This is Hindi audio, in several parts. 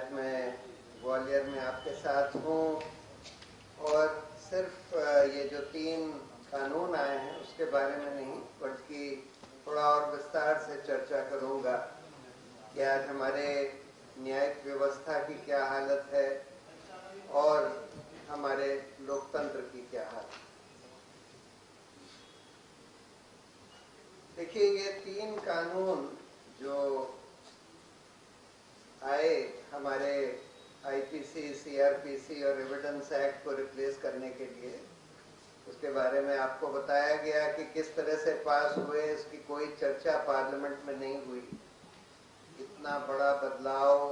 आज मैं ग्वालियर में आपके साथ हूँ और सिर्फ ये जो 3 कानून आए हैं उसके बारे में नहीं बल्कि थोड़ा और विस्तार से चर्चा करूँगा कि आज हमारे न्यायिक व्यवस्था की क्या हालत है और हमारे लोकतंत्र की क्या हालत है। देखिए, ये 3 कानून जो आए हमारे आईपीसी, सीआरपीसी और एविडेंस एक्ट को रिप्लेस करने के लिए, उसके बारे में आपको बताया गया कि किस तरह से पास हुए। इसकी कोई चर्चा पार्लियामेंट में नहीं हुई। इतना बड़ा बदलाव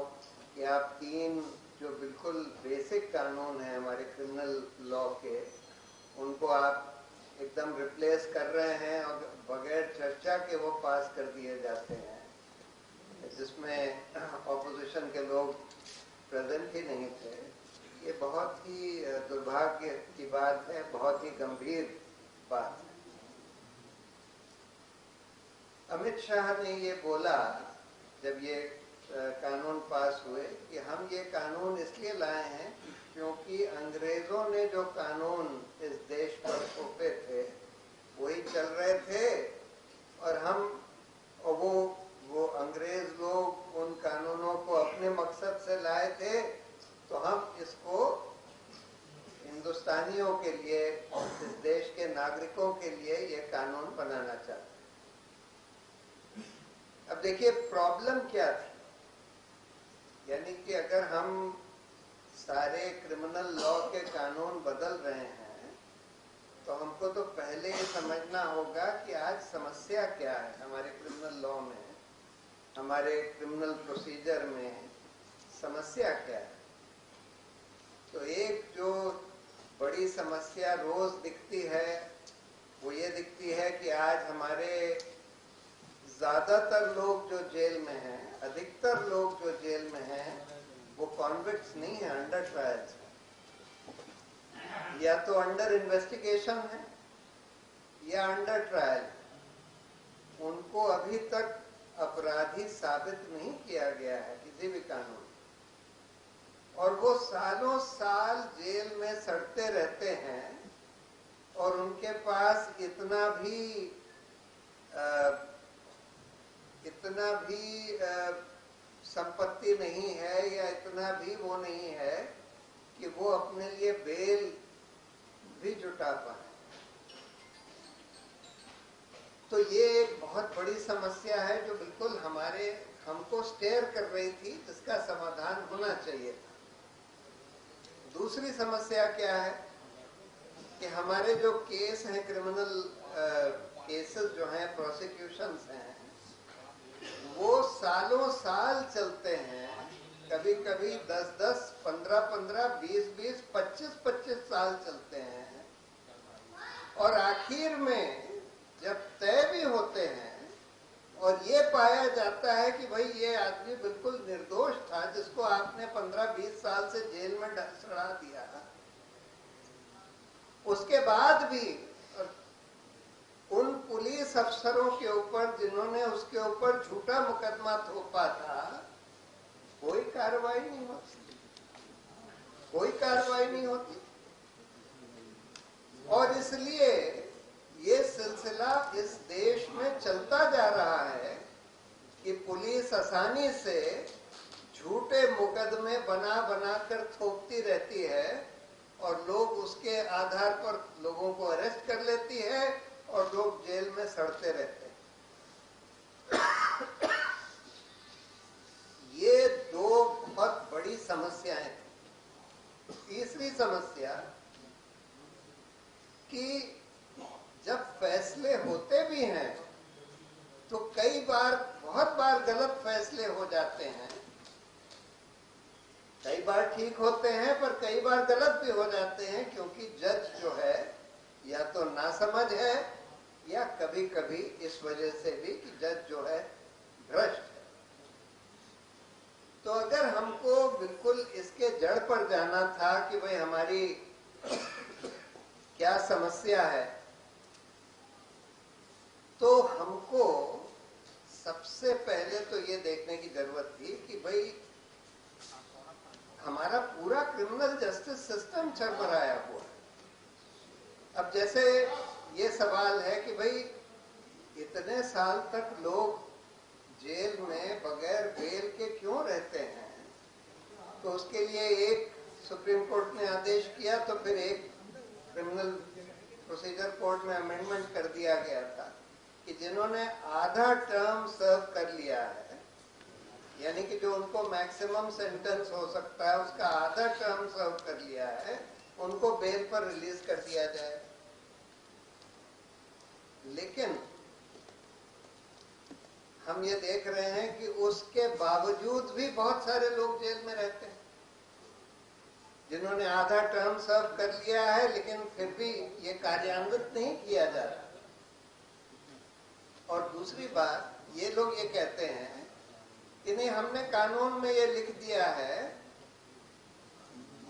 कि आप 3 जो बिल्कुल बेसिक कानून हैं हमारे क्रिमिनल लॉ के, उनको आप एकदम रिप्लेस कर रहे हैं और बगैर चर्चा के वो पास कर दिए जाते हैं, जिसमें ऑपोजिशन के लोग प्रेजेंट ही नहीं थे। ये बहुत ही दुर्भाग्य की बात है, बहुत ही गंभीर बात है। अमित शाह ने ये बोला जब ये कानून पास हुए कि हम ये कानून इसलिए लाए हैं क्योंकि अंग्रेजों ने जो कानून इस देश पर थोपे थे वही चल रहे थे और वो अंग्रेज लोग उन कानूनों को अपने मकसद से लाए थे, तो हम इसको हिंदुस्तानियों के लिए, इस देश के नागरिकों के लिए ये कानून बनाना चाहते हैं। अब देखिए प्रॉब्लम क्या थी, यानी कि अगर हम सारे क्रिमिनल लॉ के कानून बदल रहे हैं तो हमको तो पहले ये समझना होगा कि आज समस्या क्या है हमारे क्रिमिनल लॉ में, हमारे क्रिमिनल प्रोसीजर में समस्या क्या है। तो एक जो बड़ी समस्या रोज दिखती है वो ये दिखती है कि आज हमारे ज्यादातर लोग जो जेल में हैं, अधिकतर लोग जो जेल में हैं, वो कॉन्विक्ट्स नहीं है, अंडर ट्रायल्स है, या तो अंडर इन्वेस्टिगेशन है या अंडर ट्रायल। उनको अभी तक अपराधी साबित नहीं किया गया है किसी भी कानून, और वो सालों साल जेल में सड़ते रहते हैं और उनके पास इतना भी संपत्ति नहीं है या इतना भी वो नहीं है कि वो अपने लिए बेल भी जुटा पाए। तो ये एक बहुत बड़ी समस्या है जो बिल्कुल हमको स्टेयर कर रही थी, जिसका समाधान होना चाहिए था। दूसरी समस्या क्या है कि हमारे जो केस हैं, क्रिमिनल केसेस जो हैं, प्रोसिक्यूशंस हैं, वो सालों साल चलते हैं। कभी कभी 10-10, 15-15, 20-20, 25-25 साल चलते हैं और आखिर में जब तय भी होते हैं और ये पाया जाता है कि भाई ये आदमी बिल्कुल निर्दोष था जिसको आपने 15-20 साल से जेल में सड़ा दिया, उसके बाद भी उन पुलिस अफसरों के ऊपर जिन्होंने उसके ऊपर झूठा मुकदमा थोपा था, कोई कार्रवाई नहीं होती, कोई कार्रवाई नहीं होती। और इसलिए ये सिलसिला इस देश में चलता जा रहा है कि पुलिस आसानी से झूठे मुकदमे बना कर थोपती रहती है और लोग उसके आधार पर लोगों को अरेस्ट कर लेती है और लोग जेल में सड़ते रहते हैं। ये 2 बहुत बड़ी समस्याएं थी। तीसरी समस्या कि जब फैसले होते भी हैं तो कई बार, बहुत बार गलत फैसले हो जाते हैं। कई बार ठीक होते हैं पर कई बार गलत भी हो जाते हैं, क्योंकि जज जो है या तो नासमझ है या कभी कभी इस वजह से भी कि जज जो है भ्रष्ट है। तो अगर हमको बिल्कुल इसके जड़ पर जाना था कि भाई हमारी क्या समस्या है, तो हमको सबसे पहले तो ये देखने की जरूरत थी कि भाई मच्छर मराया हुआ है। अब जैसे ये सवाल है कि भाई इतने साल तक लोग जेल में बगैर बेल के क्यों रहते हैं, तो उसके लिए एक सुप्रीम कोर्ट ने आदेश किया, तो फिर एक क्रिमिनल प्रोसीजर कोड में अमेंडमेंट कर दिया गया था कि जिन्होंने आधा टर्म सर्व कर लिया है, यानी कि जो उनको मैक्सिमम सेंटेंस हो सकता है उसका आधा टर्म सर्व कर लिया है, उनको बेल पर रिलीज कर दिया जाए। लेकिन हम ये देख रहे हैं कि उसके बावजूद भी बहुत सारे लोग जेल में रहते हैं जिन्होंने आधा टर्म सर्व कर लिया है, लेकिन फिर भी ये कार्यान्वित नहीं किया जा रहा। और दूसरी बात, ये लोग ये कहते हैं कि नहीं, हमने कानून में ये लिख दिया है,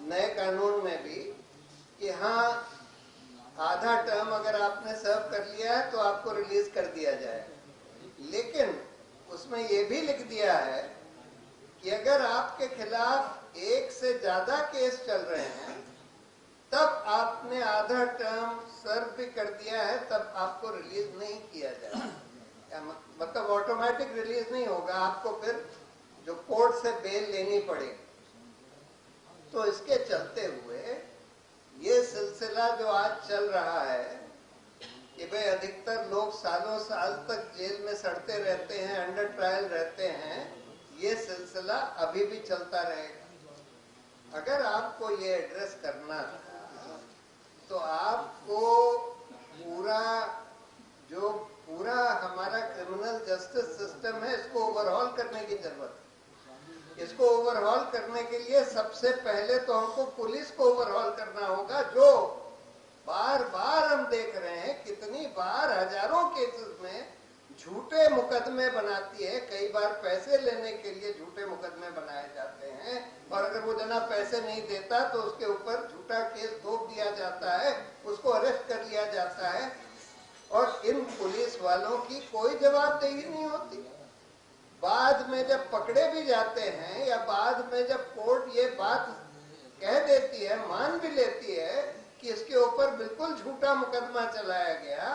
नए कानून में भी, कि हाँ आधा टर्म अगर आपने सर्व कर लिया है तो आपको रिलीज कर दिया जाए। लेकिन उसमें ये भी लिख दिया है कि अगर आपके खिलाफ एक से ज्यादा केस चल रहे हैं, तब आपने आधा टर्म सर्व भी कर दिया है, तब आपको रिलीज नहीं किया जाएगा। मतलब ऑटोमेटिक रिलीज नहीं होगा, आपको फिर जो कोर्ट से बेल लेनी पड़ेगी। तो इसके चलते हुए ये सिलसिला जो आज चल रहा है कि भाई अधिकतर लोग सालों साल तक जेल में सड़ते रहते हैं, अंडर ट्रायल रहते हैं, ये सिलसिला अभी भी चलता रहेगा। अगर आपको ये एड्रेस करना था तो आपको पूरा हमारा क्रिमिनल जस्टिस सिस्टम है, इसको ओवरहॉल करने की जरूरत है। इसको ओवरहॉल करने के लिए सबसे पहले तो हमको पुलिस को ओवरहॉल करना होगा, जो बार बार हम देख रहे हैं कितनी बार हजारों केसेस में झूठे मुकदमे बनाती है। कई बार पैसे लेने के लिए झूठे मुकदमे बनाए जाते हैं, और अगर वो जना पैसे नहीं देता तो उसके ऊपर झूठा केस थोप दिया जाता है, उसको अरेस्ट कर लिया जाता है, और इन पुलिस वालों की कोई जवाबदेही नहीं होती। बाद में जब पकड़े भी जाते हैं, या बाद में जब कोर्ट ये बात कह देती है, मान भी लेती है कि इसके ऊपर बिल्कुल झूठा मुकदमा चलाया गया,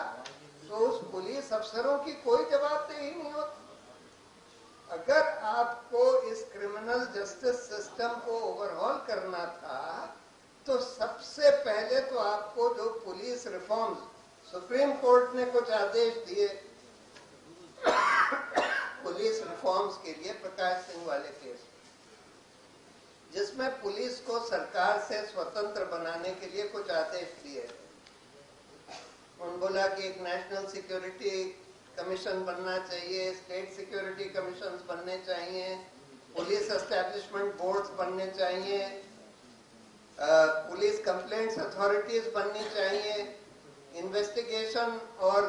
तो उस पुलिस अफसरों की कोई जवाबदेही नहीं होती। अगर आपको इस क्रिमिनल जस्टिस सिस्टम को ओवरहॉल करना था, तो सबसे पहले तो आपको जो पुलिस रिफॉर्म्स, सुप्रीम कोर्ट ने कुछ आदेश दिए पुलिस रिफॉर्म्स के लिए, प्रकाश सिंह वाले केस, जिसमें पुलिस को सरकार से स्वतंत्र बनाने के लिए कुछ आदेश दिए। उन्होंने बोला कि एक नेशनल सिक्योरिटी कमीशन बनना चाहिए, स्टेट सिक्योरिटी कमीशन बनने चाहिए, पुलिस एस्टेब्लिशमेंट बोर्ड्स बनने चाहिए, पुलिस कंप्लेंट्स अथॉरिटीज बननी चाहिए, इन्वेस्टिगेशन और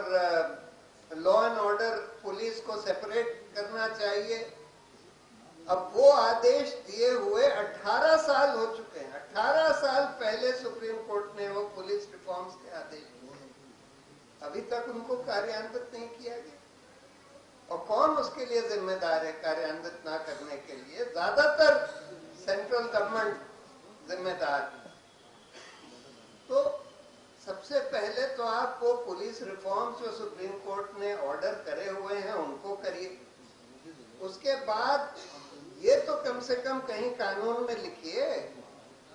लॉ एंड ऑर्डर पुलिस को सेपरेट करना चाहिए। अब वो आदेश दिए हुए 18 साल हो चुके हैं। 18 साल पहले सुप्रीम कोर्ट ने वो पुलिस रिफॉर्म्स के आदेश दिए, अभी तक उनको कार्यान्वित नहीं किया गया। और कौन उसके लिए जिम्मेदार है कार्यान्वित ना करने के लिए? ज्यादातर सेंट्रल गवर्नमेंट जिम्मेदार है। तो सबसे पहले तो आप वो पुलिस रिफॉर्म्स जो सुप्रीम कोर्ट ने ऑर्डर करे हुए हैं उनको करिए। उसके बाद ये तो कम से कम कहीं कानून में लिखिए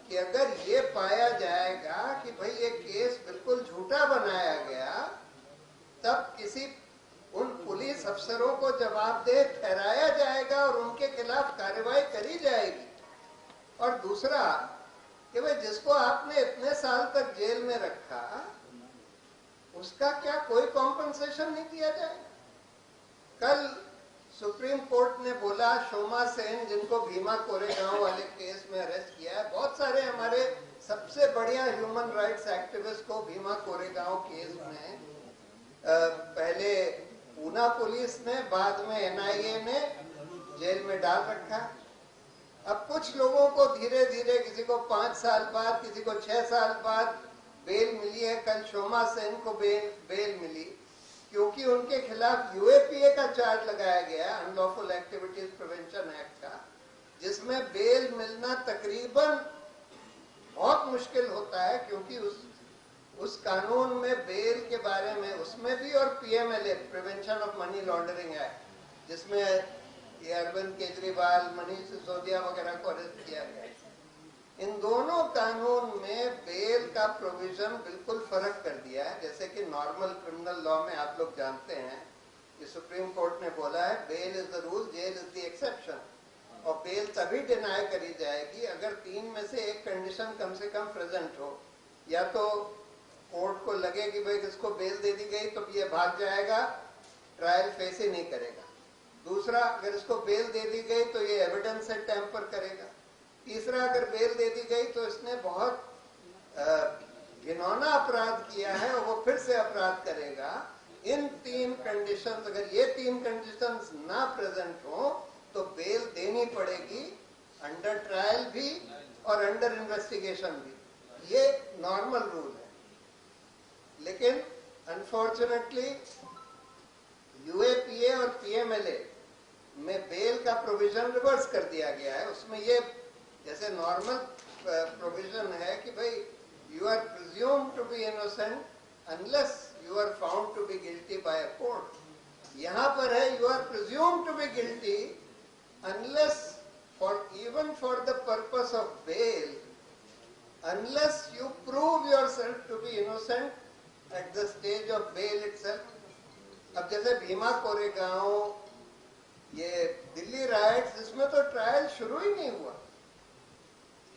कि अगर ये पाया जाएगा कि भाई ये केस बिल्कुल झूठा बनाया गया, तब किसी उन पुलिस अफसरों को जवाबदेह ठहराया जाएगा और उनके खिलाफ कार्रवाई करी जाएगी। और दूसरा कि भाई जिसको आपने इतने साल तक जेल में रखा, उसका क्या कोई कॉम्पनसेशन नहीं दिया जाएगा? कल सुप्रीम कोर्ट ने बोला शोमा सेन, जिनको भीमा कोरेगांव वाले केस में अरेस्ट किया है, बहुत सारे हमारे सबसे बढ़िया ह्यूमन राइट्स एक्टिविस्ट को भीमा कोरेगांव केस में पहले पूना पुलिस ने, बाद में एनआईए ने जेल में डाल रखा। अब कुछ लोगों को धीरे धीरे, किसी को 5 साल बाद, किसी को 6 साल बाद बेल मिली है। कल शोमा सेन को बेल मिली क्योंकि उनके खिलाफ यूएपीए का चार्ज लगाया गया, अनलॉफुल एक्टिविटीज प्रिवेंशन एक्ट का, जिसमें बेल मिलना तकरीबन बहुत मुश्किल होता है, क्योंकि उस कानून में बेल के बारे में, उसमें भी, और PMLA, prevention of money laundering act, जिसमें ये अरविंद केजरीवाल, मनीष सिसोदिया वगैरह को अरेस्ट किया गया, इन दोनों कानून में बेल का प्रोविजन बिल्कुल फर्क कर दिया है। जैसे कि नॉर्मल क्रिमिनल लॉ में आप लोग जानते हैं कि सुप्रीम कोर्ट ने बोला है bail is the rule, jail is the exception, और बेल तभी डिनाई करी जाएगी अगर 3 में से एक कंडीशन कम से कम प्रेजेंट हो। या तो कोर्ट को लगे कि भाई इसको बेल दे दी गई तो ये भाग जाएगा, ट्रायल फेस ही नहीं करेगा। दूसरा, अगर इसको बेल दे दी गई तो ये एविडेंस से टैंपर करेगा। तीसरा, अगर बेल दे दी गई तो इसने बहुत घिनौना अपराध किया है और वो फिर से अपराध करेगा। इन 3 कंडीशंस, अगर ये 3 कंडीशंस ना प्रेजेंट हो तो बेल देनी पड़ेगी, अंडर ट्रायल भी और अंडर इन्वेस्टिगेशन भी। ये नॉर्मल रूल है। लेकिन अनफॉर्चुनेटली यूएपीए और पीएमएलए में बेल का प्रोविजन रिवर्स कर दिया गया है। उसमें ये जैसे नॉर्मल प्रोविजन है कि भाई you are presumed to be innocent unless you are found to be guilty by a court, यहां पर है you are presumed to be guilty unless even for the purpose of bail, unless you prove yourself to be innocent at the stage of bail itself. अब जैसे भीमा कोरेगांव, ये दिल्ली राइट्स, इसमें तो ट्रायल शुरू ही नहीं हुआ।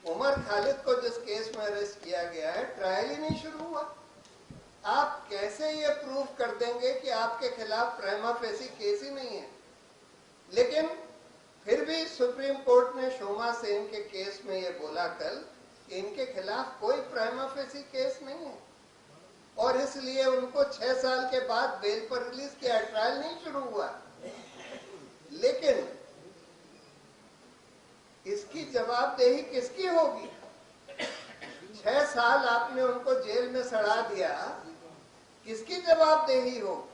उमर खालिद को जिस केस में अरेस्ट किया गया है, ट्रायल ही नहीं शुरू हुआ। आप कैसे ये प्रूव कर देंगे कि आपके खिलाफ प्राइमा फेसी केस ही नहीं है? लेकिन फिर भी सुप्रीम कोर्ट ने शोमा सेन के केस में ये बोला कल कि इनके खिलाफ कोई प्राइमा फेसी केस नहीं है, और इसलिए उनको 6 साल के बाद बेल पर रिलीज किया। ट्रायल नहीं शुरू हुआ। लेकिन इसकी जवाबदेही किसकी होगी? 6 साल आपने उनको जेल में सड़ा दिया, किसकी जवाबदेही होगी?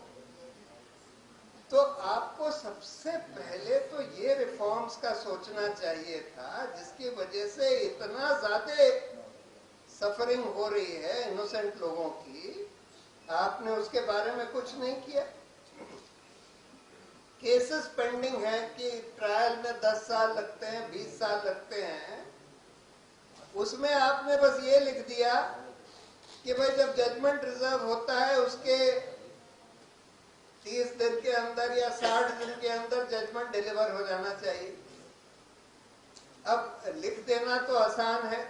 तो आपको सबसे पहले तो ये रिफॉर्म्स का सोचना चाहिए था, जिसकी वजह से इतना ज्यादा सफरिंग हो रही है इनोसेंट लोगों की। आपने उसके बारे में कुछ नहीं किया। केसेस पेंडिंग है कि ट्रायल में 10 साल लगते हैं, 20 साल लगते हैं, उसमें आपने बस ये लिख दिया कि भाई जब जजमेंट रिजर्व होता है उसके 30 दिन के अंदर या 60 दिन के अंदर जजमेंट डिलीवर हो जाना चाहिए। अब लिख देना तो आसान है।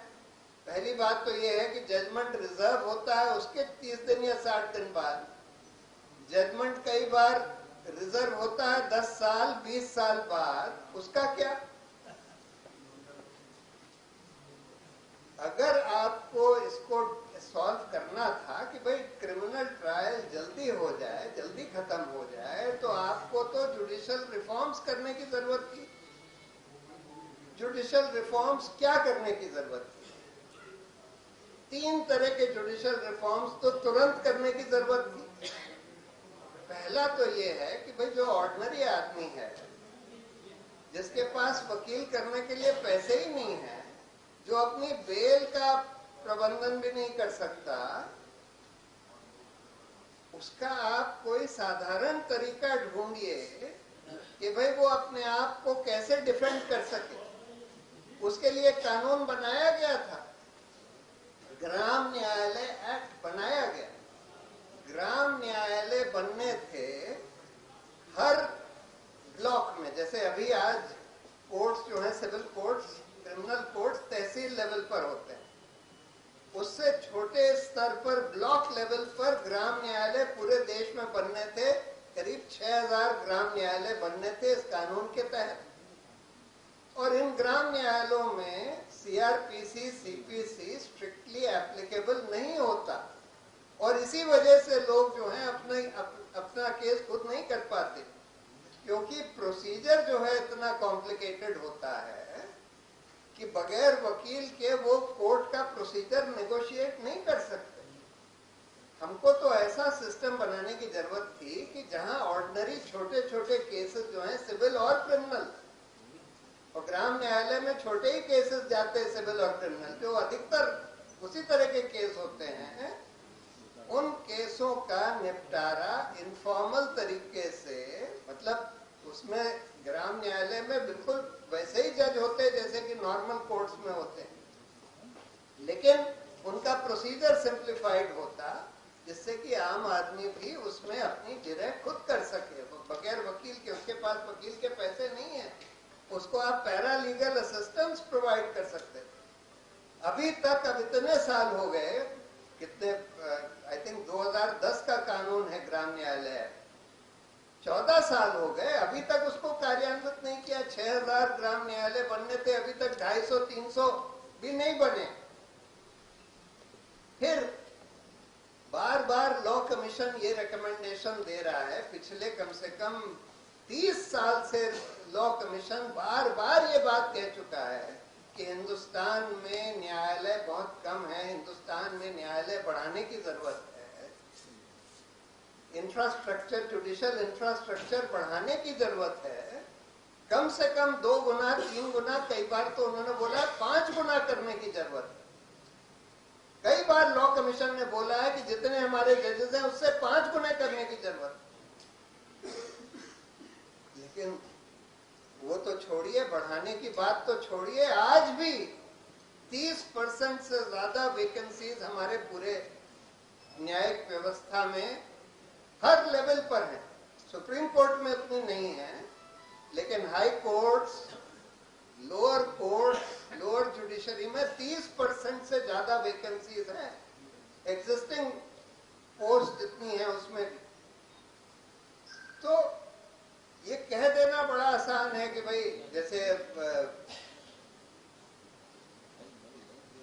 पहली बात तो यह है कि जजमेंट रिजर्व होता है उसके 30 दिन या 60 दिन बाद। जजमेंट कई बार रिजर्व होता है 10 साल 20 साल बाद, उसका क्या? अगर आपको इसको सॉल्व करना था कि भाई क्रिमिनल ट्रायल जल्दी हो जाए, जल्दी खत्म हो जाए, तो आपको तो जुडिशियल रिफॉर्म्स करने की जरूरत थी। जुडिशियल रिफॉर्म्स क्या करने की जरूरत थी? 3 तरह के जुडिशियल रिफॉर्म्स तो तुरंत करने की जरूरत थी। पहला तो ये है कि भाई जो ऑर्डिनरी आदमी है, जिसके पास वकील करने के लिए पैसे ही नहीं है, जो अपनी बेल का प्रबंधन भी नहीं कर सकता, उसका आप कोई साधारण तरीका ढूंढिए कि भाई वो अपने आप को कैसे डिफेंड कर सके। उसके लिए कानून बनाया गया था, ग्राम न्यायालय एक्ट बनाया गया। ग्राम न्यायालय बनने थे हर ब्लॉक में। जैसे अभी आज कोर्ट्स जो है, सिविल कोर्ट्स, क्रिमिनल कोर्ट्स तहसील लेवल पर होते हैं, उससे छोटे स्तर पर ब्लॉक लेवल पर ग्राम न्यायालय पूरे देश में बनने थे। करीब 6000 ग्राम न्यायालय बनने थे इस कानून के तहत। और इन ग्राम न्यायालयों में सीआरपीसी, सीपीसी स्ट्रिक्टली एप्लीकेबल नहीं होता, और इसी वजह से लोग जो हैं अपना केस खुद नहीं कर पाते, क्योंकि प्रोसीजर जो है इतना कॉम्प्लिकेटेड होता है कि बगैर वकील के वो कोर्ट का प्रोसीजर नेगोशिएट नहीं कर सकते। हमको तो ऐसा सिस्टम बनाने की जरूरत थी कि जहां ऑर्डिनरी छोटे छोटे केसेस जो हैं, सिविल और क्रिमिनल, और ग्राम न्यायालय में छोटे ही केसेस जाते हैं सिविल और क्रिमिनल, जो अधिकतर उसी तरह के केस होते हैं, उन केसों का निपटारा इनफॉर्मल तरीके से, मतलब उसमें ग्राम न्यायालय में बिल्कुल वैसे ही जज होते हैं जैसे कि नॉर्मल कोर्ट्स में होते हैं, लेकिन उनका प्रोसीजर सिंप्लीफाइड होता, जिससे कि आम आदमी भी उसमें अपनी जिरह खुद कर सके बगैर वकील के। उसके पास वकील के पैसे नहीं है, उसको आप पैरा लीगल असिस्टेंस प्रोवाइड कर सकते। अभी तक, अब इतने साल हो गए, कितने, आई थिंक 2010 का कानून है ग्राम न्यायालय, 14 साल हो गए, अभी तक उसको कार्यान्वित नहीं किया। 6000 ग्राम न्यायालय बनने थे, अभी तक 250-300 भी नहीं बने। फिर बार बार लॉ कमीशन ये रिकमेंडेशन दे रहा है, पिछले कम से कम 30 साल से लॉ कमीशन बार बार ये बात कह चुका है कि हिंदुस्तान में न्यायालय बहुत कम है, हिंदुस्तान में न्यायालय बढ़ाने की जरूरत है, इंफ्रास्ट्रक्चर, जुडिशियल इंफ्रास्ट्रक्चर बढ़ाने की जरूरत है, कम से कम 2 गुना 3 गुना, कई बार तो उन्होंने बोला 5 गुना करने की जरूरत है। कई बार लॉ कमीशन ने बोला है कि जितने हमारे जजेस हैं उससे 5 गुना करने की जरूरत है। लेकिन वो तो छोड़िए, बढ़ाने की बात तो छोड़िए, आज भी 30% से ज्यादा वैकेंसीज हमारे पूरे न्यायिक व्यवस्था में हर लेवल पर है। सुप्रीम कोर्ट में उतनी नहीं है, लेकिन high courts, lower court, lower judiciary में 30% से ज्यादा वैकेंसीज हैं, एग्जिस्टिंग पोस्ट जितनी है उसमें भी। तो ये कह देना बड़ा आसान है कि भाई, जैसे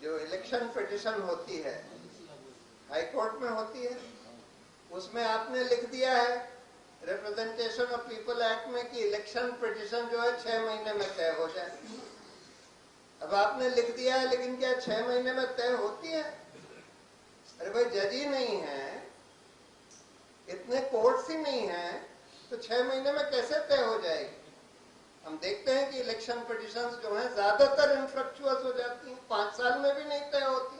जो इलेक्शन पिटिशन होती है, हाई कोर्ट में होती है, उसमें आपने लिख दिया है रिप्रेजेंटेशन ऑफ पीपल एक्ट में कि इलेक्शन पिटिशन जो है 6 महीने में तय हो जाए। अब आपने लिख दिया है, लेकिन क्या 6 महीने में तय होती है? अरे भाई, जज ही नहीं है, इतने कोर्ट्स ही नहीं है, तो 6 महीने में कैसे तय हो जाएगी? हम देखते हैं कि इलेक्शन पिटिशंस जो हैं ज्यादातर इनफ्रक्चुअस हो जाती हैं, 5 साल में भी नहीं तय होती,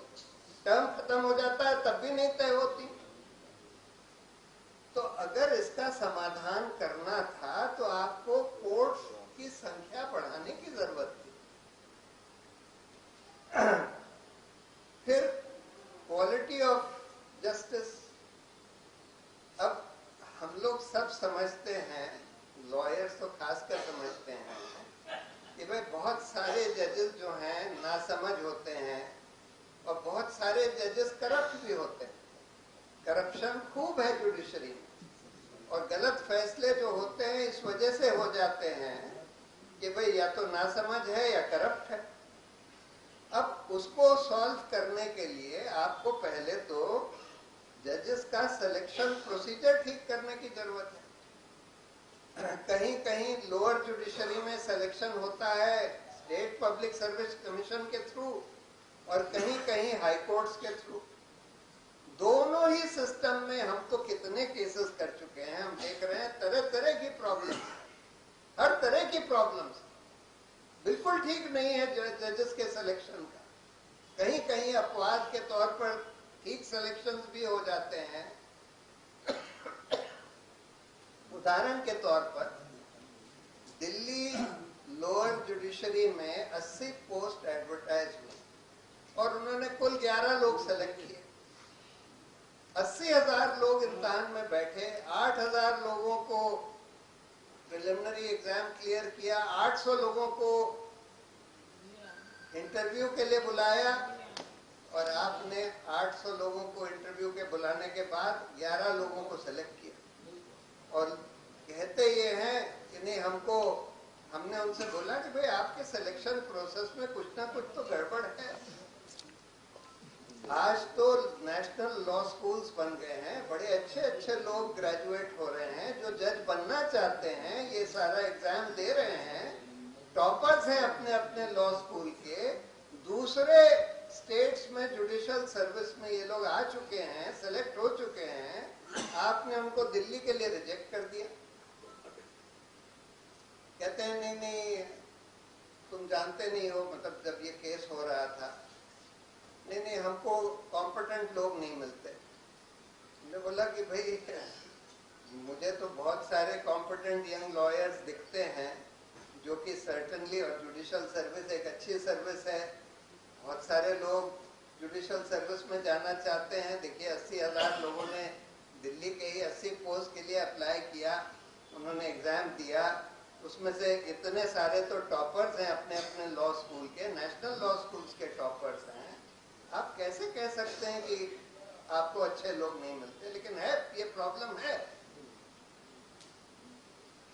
टर्म खत्म हो जाता है तब भी नहीं तय होती। तो अगर इसका समाधान करना था तो आपको कोर्ट की संख्या बढ़ाने की जरूरत थी। फिर क्वालिटी ऑफ जस्टिस, अब हम लोग सब समझते हैं, लॉयर्स तो खासकर समझते हैं कि भाई बहुत सारे जजेस जो हैं नासमझ होते हैं, और बहुत सारे जजेस करप्ट भी होते हैं। करप्शन खूब है जुडिशरी में, और गलत फैसले जो होते हैं इस वजह से हो जाते हैं कि भाई या तो नासमझ है या करप्ट है। अब उसको सॉल्व करने के लिए आपको पहले तो जजेस का सिलेक्शन प्रोसीजर ठीक करने की जरूरत है। कहीं कहीं लोअर जुडिशरी में सिलेक्शन होता है स्टेट पब्लिक सर्विस कमीशन के थ्रू, और कहीं कहीं हाई कोर्ट्स के थ्रू। दोनों ही सिस्टम में हम तो कितने केसेस कर चुके हैं, हम देख रहे हैं तरह तरह की प्रॉब्लम्स, हर तरह की प्रॉब्लम्स। बिल्कुल ठीक नहीं है जजेस के सिलेक्शन का, कहीं कहीं अपवाद के तौर पर ठीक सिलेक्शंस भी हो जाते हैं। उदाहरण के तौर पर दिल्ली लोअर जुडिशरी में 80 पोस्ट एडवर्टाइज हुई और उन्होंने कुल 11 लोग सेलेक्ट किए। 80,000 लोग इम्तिहान में बैठे, 8,000 लोगों को प्रिलिमिनरी एग्जाम क्लियर किया, 800 लोगों को इंटरव्यू के लिए बुलाया, और आपने 800 लोगों को इंटरव्यू के बुलाने के बाद 11 लोगों को सेलेक्ट किया। और कहते ये हैं कि नहीं, हमने उनसे बोला कि भाई आपके सिलेक्शन प्रोसेस में कुछ ना कुछ तो गड़बड़ है। आज तो नेशनल लॉ स्कूल्स बन गए हैं, बड़े अच्छे अच्छे लोग ग्रेजुएट हो रहे हैं जो जज बनना चाहते हैं, ये सारा एग्जाम दे रहे हैं, टॉपर्स हैं अपने अपने लॉ स्कूल के। दूसरे स्टेट्स में जुडिशियल सर्विस में ये लोग आ चुके हैं, सेलेक्ट हो चुके हैं, आपने उनको दिल्ली के लिए रिजेक्ट कर दिया। कहते हैं नहीं नहीं, तुम जानते नहीं हो, मतलब जब ये केस हो रहा था, नहीं नहीं, हमको कॉम्पिटेंट लोग नहीं मिलते। मैंने बोला कि भाई मुझे तो बहुत सारे कॉम्पिटेंट यंग लॉयर्स दिखते हैं, जो कि सर्टनली, और जुडिशियल सर्विस एक अच्छी सर्विस है, बहुत सारे लोग जुडिशियल सर्विस में जाना चाहते हैं। देखिए 80,000 लोगों ने दिल्ली के ही 80 पोस्ट के लिए अप्लाई किया, उन्होंने एग्जाम दिया, उसमें से इतने सारे तो टॉपर्स हैं अपने अपने लॉ स्कूल के, नेशनल लॉ स्कूल्स के टॉपर्स हैं। आप कैसे कह सकते हैं कि आपको अच्छे लोग नहीं मिलते? लेकिन है, ये प्रॉब्लम है।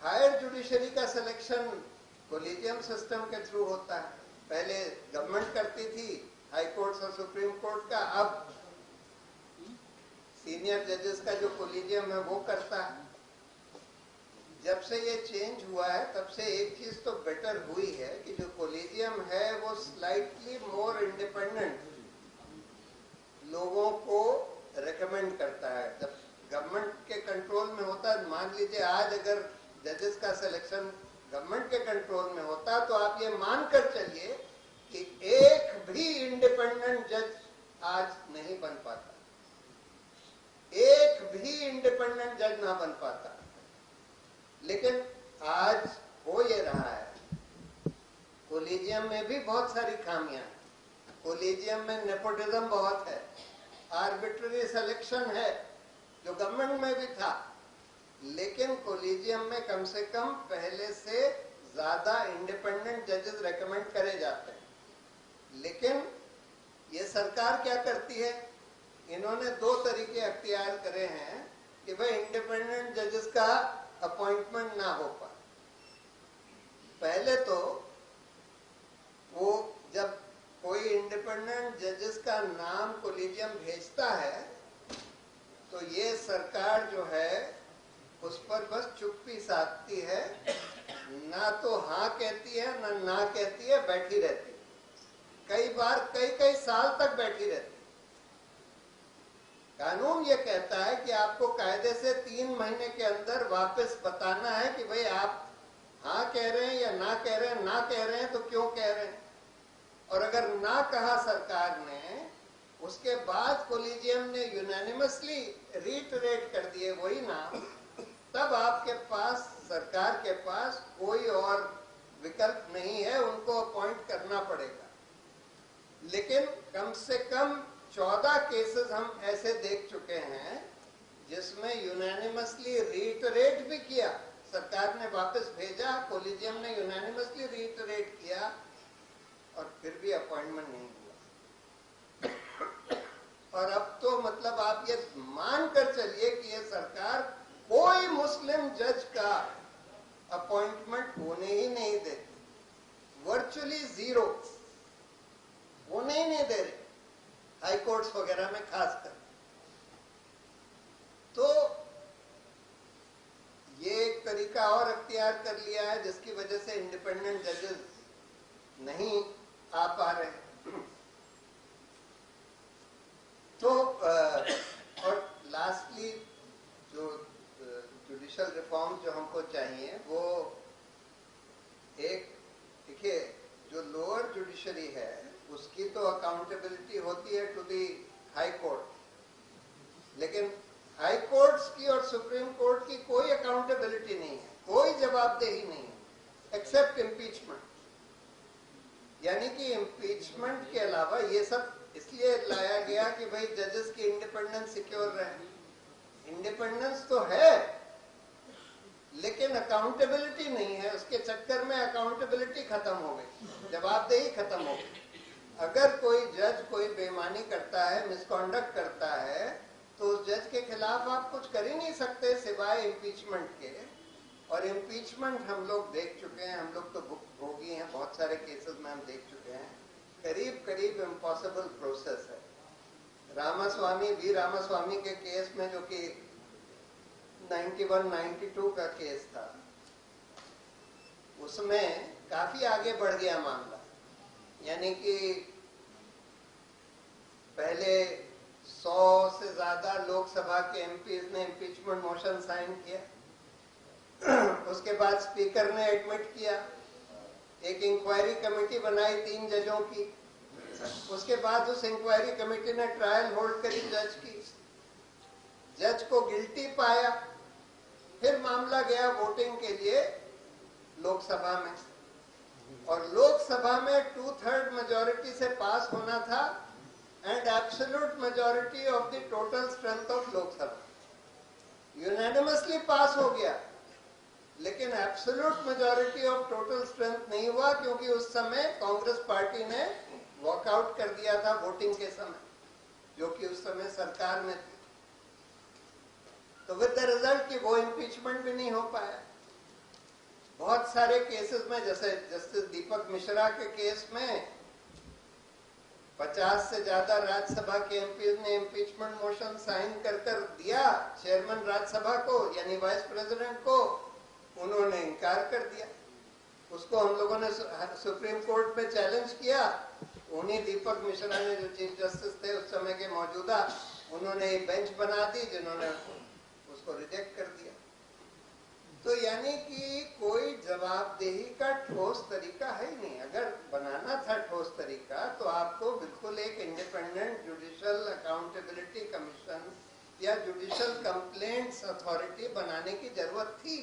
हायर जुडिशरी का सिलेक्शन कोलिजियम सिस्टम के थ्रू होता है। पहले गवर्नमेंट करती थी हाई कोर्ट और सुप्रीम कोर्ट का, अब सीनियर जजेस का जो कोलिजियम है वो करता है। जब से ये चेंज हुआ है तब से एक चीज तो बेटर हुई है कि जो कोलिजियम है वो स्लाइटली मोर इंडिपेंडेंट लोगों को रेकमेंड करता है। जब गवर्नमेंट के कंट्रोल में होता है, मान लीजिए आज अगर जजेस का सिलेक्शन गवर्नमेंट के कंट्रोल में होता, तो आप ये मानकर चलिए कि एक भी इंडिपेंडेंट जज आज नहीं बन पाता, एक भी इंडिपेंडेंट जज ना बन पाता। लेकिन आज हो ये रहा है। कोलिजियम में भी बहुत सारी खामियां हैं। कोलिजियम में नेपोटिज्म बहुत है, आर्बिट्ररी सिलेक्शन है, जो गवर्नमेंट में भी था। लेकिन कोलिजियम में कम से कम पहले से ज्यादा इंडिपेंडेंट जजेस रेकमेंड करे जाते हैं। लेकिन ये सरकार क्या करती है, इन्होंने दो तरीके अख्तियार करे हैं कि भाई इंडिपेंडेंट जजेस का अपॉइंटमेंट ना हो पाए। पहले तो वो जब कोई इंडिपेंडेंट जजेस का नाम कोलिजियम भेजता है तो ये सरकार जो है उस पर बस चुप्पी साधती है, ना तो हाँ कहती है ना कहती है, बैठी रहती है। कई बार कई साल तक बैठी रहती है। कानून ये कहता है कि आपको कायदे से 3 महीने के अंदर वापस बताना है कि भाई आप हाँ कह रहे हैं या ना कह रहे हैं। ना कह रहे हैं तो क्यों कह रहे हैं, और अगर ना कहा सरकार ने, उसके बाद कोलिजियम ने यूनानिमसली रीटरेट कर दिए वही नाम, तब आपके पास, सरकार के पास कोई और विकल्प नहीं है, उनको अपॉइंट करना पड़ेगा। लेकिन कम से कम 14 केसेस हम ऐसे देख चुके हैं जिसमें यूनानिमसली रीटरेट भी किया, सरकार ने वापस भेजा, कोलिजियम ने यूनानिमसली रीटरेट किया, और फिर भी अपॉइंटमेंट नहीं हुआ। और अब तो मतलब आप ये मानकर चलिए कि ये सरकार कोई मुस्लिम जज का अपॉइंटमेंट होने ही नहीं देती, वर्चुअली जीरो, होने ही नहीं दे रही, हाई कोर्ट्स वगैरह में खासकर। तो ये एक तरीका और अख्तियार कर लिया है जिसकी वजह से इंडिपेंडेंट जजेस नहीं आ पा रहे। तो और लास्टली जो जुडिशियल रिफॉर्म जो हमको चाहिए वो एक, देखिए जो लोअर जुडिशरी है उसकी तो अकाउंटेबिलिटी होती है टू दी हाई कोर्ट, लेकिन हाई कोर्ट्स की और सुप्रीम कोर्ट की कोई अकाउंटेबिलिटी नहीं है, कोई जवाबदेही नहीं है एक्सेप्ट इम्पीचमेंट। यानी कि इम्पीचमेंट के अलावा ये सब इसलिए लाया गया कि भाई जजेस की इंडिपेंडेंस सिक्योर रहे। इंडिपेंडेंस तो है लेकिन अकाउंटेबिलिटी नहीं है, उसके चक्कर में अकाउंटेबिलिटी खत्म हो गई, जवाबदेही खत्म हो गई। अगर कोई जज कोई बेईमानी करता है, मिसकॉन्डक्ट करता है, तो उस जज के खिलाफ आप कुछ कर ही नहीं सकते सिवाय इम्पीचमेंट के। और इम्पीचमेंट हम लोग देख चुके हैं, हम लोग तो भोगी हैं, बहुत सारे केसेस में हम देख चुके हैं, करीब करीब इम्पॉसिबल प्रोसेस है। वी रामास्वामी के केस में, जो कि 91-92 का केस था, उसमें काफी आगे बढ़ गया मामला। यानी कि पहले 100 से ज्यादा लोकसभा के एमपीज ने इम्पीचमेंट मोशन साइन किया, उसके बाद स्पीकर ने एडमिट किया, एक इंक्वायरी कमेटी बनाई 3 जजों की, उसके बाद उस इंक्वायरी कमेटी ने ट्रायल होल्ड करी जज की, जज को गिल्टी पाया, फिर मामला गया वोटिंग के लिए लोकसभा में, और लोकसभा में 2/3 मेजॉरिटी से पास होना था and absolute majority of the total strength of Lok Sabha, unanimously pass हो गया, लेकिन absolute majority of total strength नहीं हुआ, क्योंकि उस समय कांग्रेस पार्टी ने वॉकआउट कर दिया था वोटिंग के समय, जो कि उस समय सरकार में थी। तो विद द रिजल्ट कि वो इम्पीचमेंट भी नहीं हो पाया। बहुत सारे केसेस में, जैसे जस्टिस दीपक मिश्रा के केस में 50 से ज्यादा राज्यसभा के एमपी ने इम्पीचमेंट मोशन साइन कर दिया चेयरमैन राज्यसभा को, यानी वाइस प्रेसिडेंट को, उन्होंने इनकार कर दिया। उसको हम लोगों ने सुप्रीम कोर्ट में चैलेंज किया, उन्हीं दीपक मिश्रा ने, जो चीफ जस्टिस थे उस समय के मौजूदा, उन्होंने एक बेंच बना दी जिन्होंने उसको रिजेक्ट कर दिया। तो यानी कि कोई जवाबदेही का ठोस तरीका है ही नहीं। अगर बनाना था ठोस तरीका तो आपको बिल्कुल एक इंडिपेंडेंट जुडिशियल अकाउंटेबिलिटी कमीशन या जुडिशियल कंप्लेंट्स अथॉरिटी बनाने की जरूरत थी।